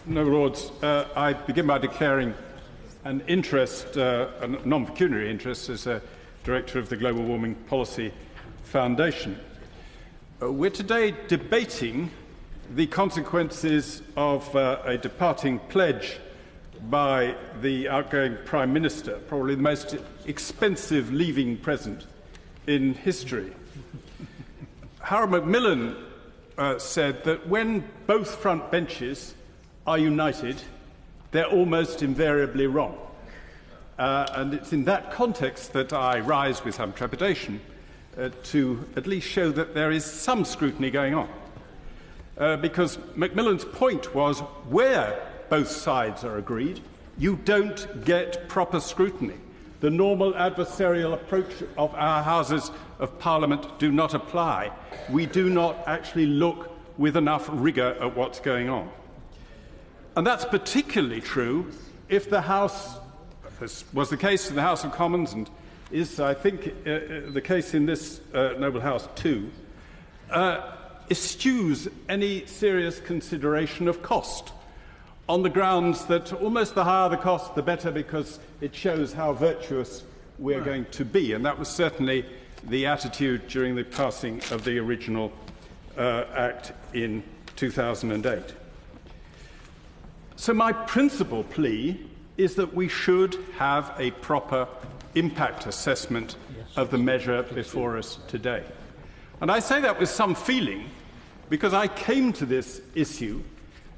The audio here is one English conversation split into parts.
No, Lords, I begin by declaring an interest, a non-pecuniary interest, as a Director of the Global Warming Policy Foundation. We're today debating the consequences of a departing pledge by the outgoing Prime Minister, probably the most expensive leaving present in history. Harold Macmillan said that when both front benches are united, they're almost invariably wrong. And it's in that context that I rise with some trepidation to at least show that there is some scrutiny going on. Because Macmillan's point was, where both sides are agreed, you don't get proper scrutiny. The normal adversarial approach of our Houses of Parliament do not apply. We do not actually look with enough rigour at what's going on. And that's particularly true if the House, as was the case in the House of Commons and is, I think, the case in this noble House too, eschews any serious consideration of cost, on the grounds that almost the higher the cost, the better, because it shows how virtuous we're going to be. And that was certainly the attitude during the passing of the original Act in 2008. So my principal plea is that we should have a proper impact assessment of the measure before us today. And I say that with some feeling, because I came to this issue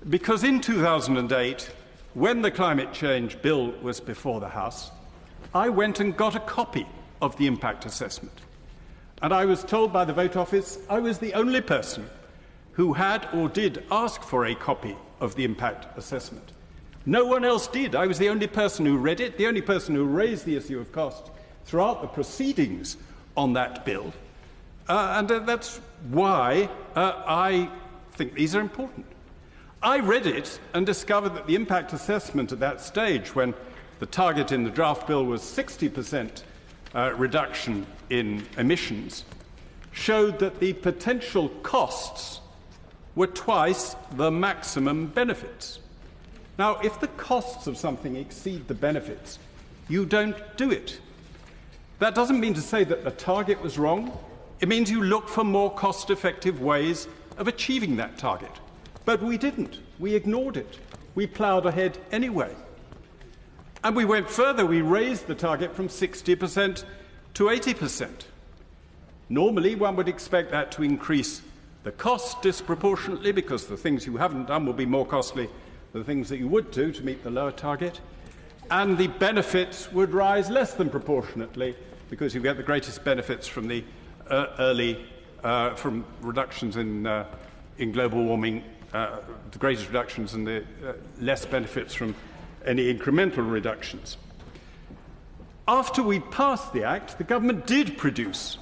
because in 2008, when the climate change bill was before the House, I went and got a copy of the impact assessment. And I was told by the Vote Office I was the only person who had or did ask for a copy of the impact assessment. No one else did. I was the only person who read it, the only person who raised the issue of cost throughout the proceedings on that bill. And that's why I think these are important. I read it and discovered that the impact assessment at that stage, when the target in the draft bill was 60% reduction in emissions, showed that the potential costs were twice the maximum benefits. Now, if the costs of something exceed the benefits, you don't do it. That doesn't mean to say that the target was wrong. It means you look for more cost-effective ways of achieving that target. But we didn't. We ignored it. We ploughed ahead anyway. And we went further. We raised the target from 60% to 80%. Normally, one would expect that to increase the cost disproportionately, because the things you haven't done will be more costly than the things that you would do to meet the lower target. And the benefits would rise less than proportionately, because you get the greatest benefits from the from reductions in global warming, the greatest reductions, and the less benefits from any incremental reductions. After we passed the Act, the government did produce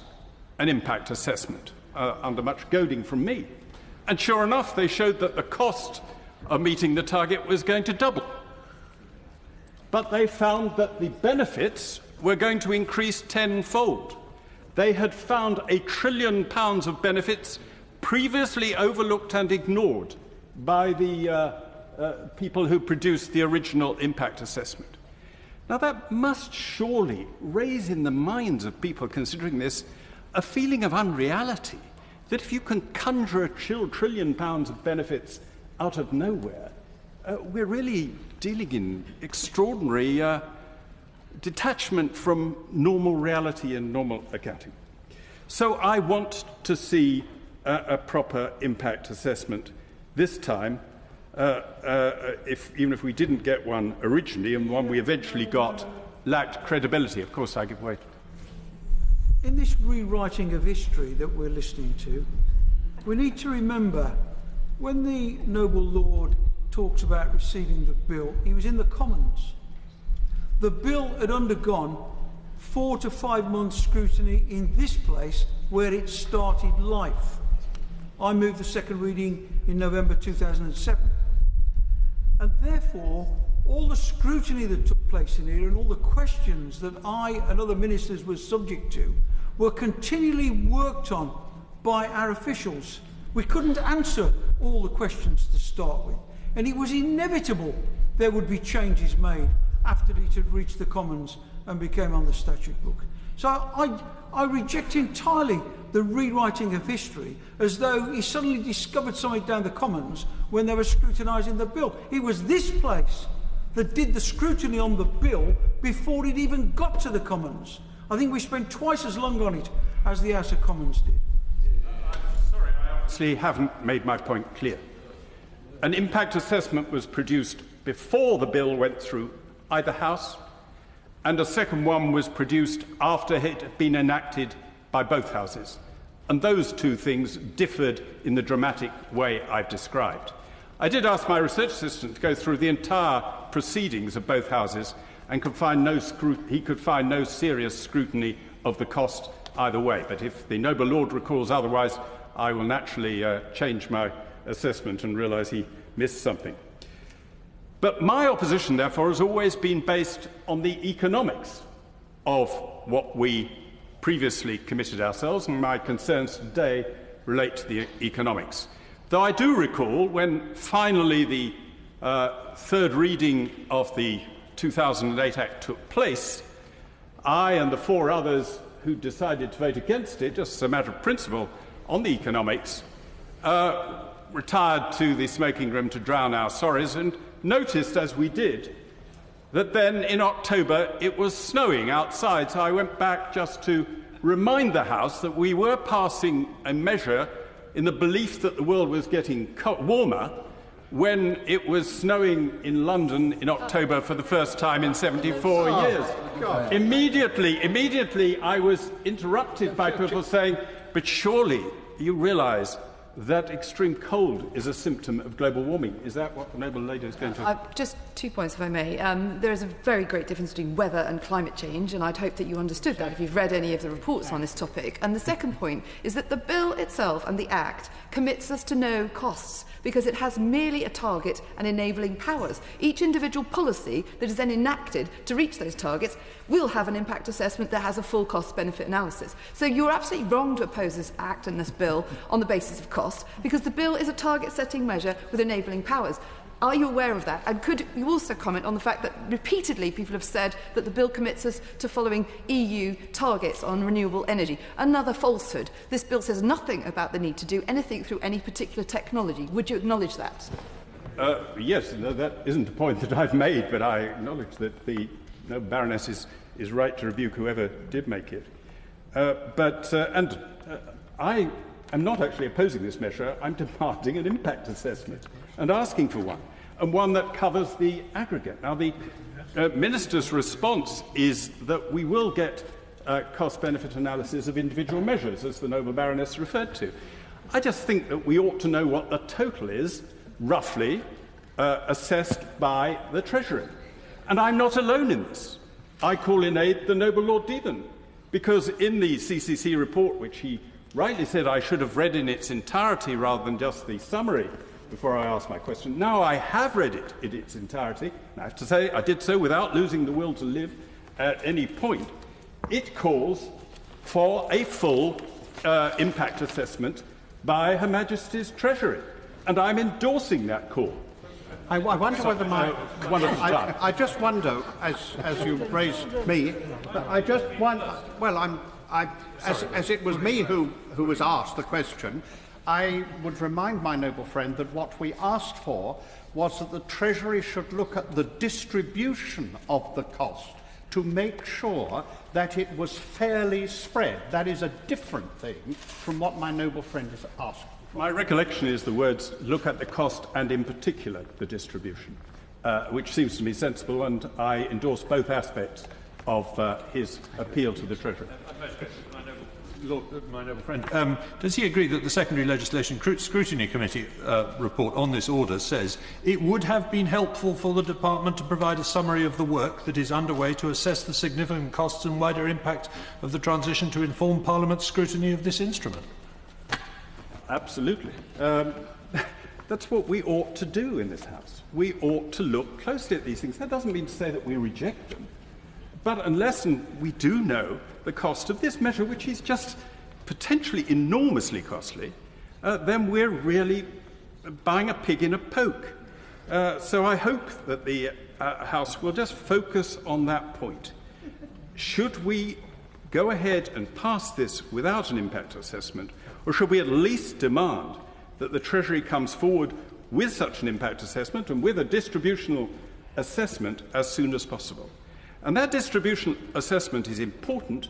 an impact assessment under much goading from me. And sure enough, they showed that the cost of meeting the target was going to double. But they found that the benefits were going to increase tenfold. They had found £1 trillion of benefits previously overlooked and ignored by the people who produced the original impact assessment. Now, that must surely raise in the minds of people considering this a feeling of unreality, that if you can conjure £1 trillion of benefits out of nowhere, we're really dealing in extraordinary detachment from normal reality and normal accounting. So I want to see a proper impact assessment this time, even if we didn't get one originally, and one we eventually got lacked credibility. Of course, I give way. In this rewriting of history that we're listening to, we need to remember when the noble Lord talks about receiving the bill, he was in the Commons. The bill had undergone 4 to 5 months scrutiny in this place where it started life. I moved the second reading in November 2007. And therefore, all the scrutiny that took place in here and all the questions that I and other ministers were subject to were continually worked on by our officials. We couldn't answer all the questions to start with. and it was inevitable there would be changes made after it had reached the Commons and became on the statute book. So I reject entirely the rewriting of history as though he suddenly discovered something down the Commons when they were scrutinising the bill. It was this place that did the scrutiny on the bill before it even got to the Commons. I think we spent twice as long on it as the House of Commons did. Sorry, I obviously haven't made my point clear. An impact assessment was produced before the bill went through either House, and a second one was produced after it had been enacted by both Houses. And those two things differed in the dramatic way I've described. I did ask my research assistant to go through the entire proceedings of both Houses and he could find no serious scrutiny of the cost either way. But if the noble Lord recalls otherwise, I will naturally change my assessment and realise he missed something. But my opposition, therefore, has always been based on the economics of what we previously committed ourselves, and my concerns today relate to the economics. Though I do recall when finally the third reading of the 2008 Act took place, I and the four others who decided to vote against it, just as a matter of principle on the economics, retired to the smoking room to drown our sorrows and noticed as we did that then in October it was snowing outside. So I went back just to remind the House that we were passing a measure in the belief that the world was getting warmer when it was snowing in London in October for the first time in 74 years. Immediately I was interrupted by people saying, but surely you realise that extreme cold is a symptom of global warming. Is that what the noble lady is going to... Just 2 points, if I may. There is a very great difference between weather and climate change, and I'd hope that you understood that if you've read any of the reports on this topic. And the second point is that the bill itself and the Act commits us to no costs, because it has merely a target and enabling powers. Each individual policy that is then enacted to reach those targets will have an impact assessment that has a full cost-benefit analysis. So you're absolutely wrong to oppose this Act and this bill on the basis of cost, because the bill is a target-setting measure with enabling powers. Are you aware of that? And could you also comment on the fact that repeatedly people have said that the bill commits us to following EU targets on renewable energy? Another falsehood. This bill says nothing about the need to do anything through any particular technology. Would you acknowledge that? Yes, that isn't a point that I've made, but I acknowledge that the Baroness is right to rebuke whoever did make it. I am not actually opposing this measure. I'm demanding an impact assessment and asking for one, and one that covers the aggregate. Now, the Minister's response is that we will get cost-benefit analysis of individual measures, as the noble Baroness referred to. I just think that we ought to know what the total is, roughly, assessed by the Treasury. And I'm not alone in this. I call in aid the noble Lord Deaton, because in the CCC report, which he rightly said I should have read in its entirety rather than just the summary before I asked my question. Now I have read it in its entirety, and I have to say I did so without losing the will to live at any point. It calls for a full impact assessment by Her Majesty's Treasury, and I'm endorsing that call. I wonder whether I just wonder, as you raised me, I just wonder. Well, as it was me who was asked the question, I would remind my noble friend that what we asked for was that the Treasury should look at the distribution of the cost to make sure that it was fairly spread. That is a different thing from what my noble friend is asking. My recollection is the words "look at the cost and, in particular, the distribution," which seems to me sensible, and I endorse both aspects of his appeal to the Treasury. My noble friend, does he agree that the Secondary Legislation Scrutiny Committee report on this order says it would have been helpful for the Department to provide a summary of the work that is underway to assess the significant costs and wider impact of the transition to inform Parliament's scrutiny of this instrument? Absolutely. That's what we ought to do in this House. We ought to look closely at these things. That doesn't mean to say that we reject them. But unless we do know the cost of this measure, which is just potentially enormously costly, then we're really buying a pig in a poke. So I hope that the House will just focus on that point. Should we go ahead and pass this without an impact assessment, or should we at least demand that the Treasury comes forward with such an impact assessment and with a distributional assessment as soon as possible? And that distributional assessment is important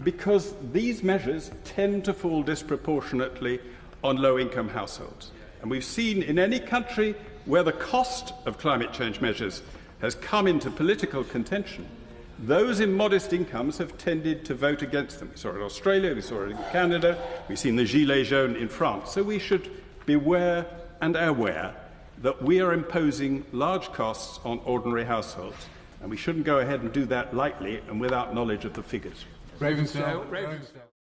because these measures tend to fall disproportionately on low-income households. And we've seen in any country where the cost of climate change measures has come into political contention, those in modest incomes have tended to vote against them. We saw it in Australia, we saw it in Canada, we've seen the Gilets jaunes in France. So we should beware and aware that we are imposing large costs on ordinary households, and we shouldn't go ahead and do that lightly and without knowledge of the figures. Ravensdale.